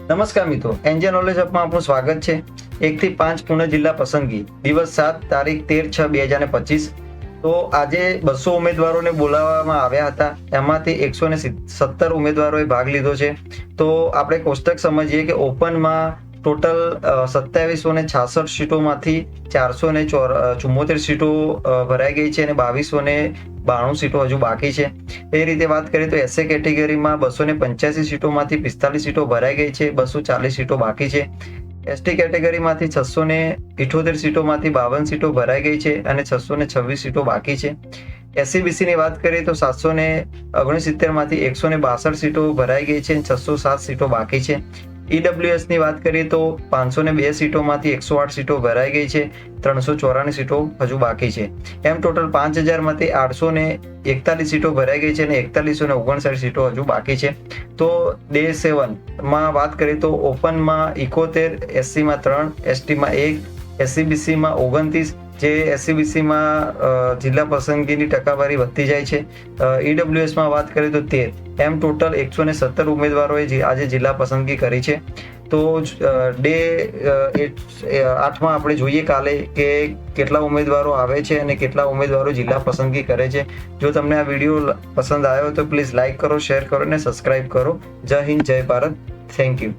નમસ્કાર મિત્રો, engine knowledge હબમાં આપનું સ્વાગત છે। 1 થી 5 પુણે જિલ્લા પસંદગી દિવસ 7 તારીખ 13/6/2025। તો આજે 200 ઉમેદવારોને બોલાવવામાં આવ્યા હતા, એમાંથી 117 ઉમેદવારોએ ભાગ લીધો છે। તો આપણે કોષ્ટક સમજીએ કે ઓપનમાં ટોટલ 2766 સીટોમાંથી 474 સીટો ભરાઈ ગઈ છે અને 2292 સીટો હજુ બાકી છે। એ રીતે વાત કરીએ તો એસએ કેટેગરીમાં 285 સીટોમાંથી 45 સીટો ભરાઈ ગઈ છે, 240 સીટો બાકી છે। એસટી કેટેગરીમાંથી 678 સીટોમાંથી 52 સીટો ભરાઈ ગઈ છે અને 626 સીટો બાકી છે। એસસીબીસી ની વાત કરીએ તો 769 માંથી 162 સીટો ભરાઈ ગઈ છે અને 607 સીટો બાકી છે। ઈડબ્લ્યુએસ ની વાત કરીએ તો 502 સીટોમાંથી 108 સીટો ભરાઈ ગઈ છે, 394 સીટો હજુ બાકી છે। એમ ટોટલ 5000 માંથી 841 સીટો ભરાઈ ગઈ છે અને 4159 સીટો હજુ બાકી છે। તો ડે 7 માં વાત કરીએ તો ઓપનમાં 71, એસસીમાં 3, એસટીમાં 1, એસસીબીસીમાં 29, જે એસસીબીસીમાં જિલ્લા પસંદગીની ટકાવારી વધતી જાય છે। ઈડબ્લ્યુએસમાં વાત કરીએ તો 13, એમ ટોટલ 117 ઉમેદવારોએ આજે જિલ્લા પસંદગી કરી છે। તો ડે 8માં આપણે જોઈએ કાલે કે કેટલા ઉમેદવારો આવે છે અને કેટલા ઉમેદવારો જિલ્લા પસંદગી કરે છે। જો તમને આ વિડીયો પસંદ આવ્યો તો પ્લીઝ લાઈક કરો, શેર કરો અને સબસ્ક્રાઇબ કરો। જય હિન્દ, જય ભારત, થેન્ક યુ।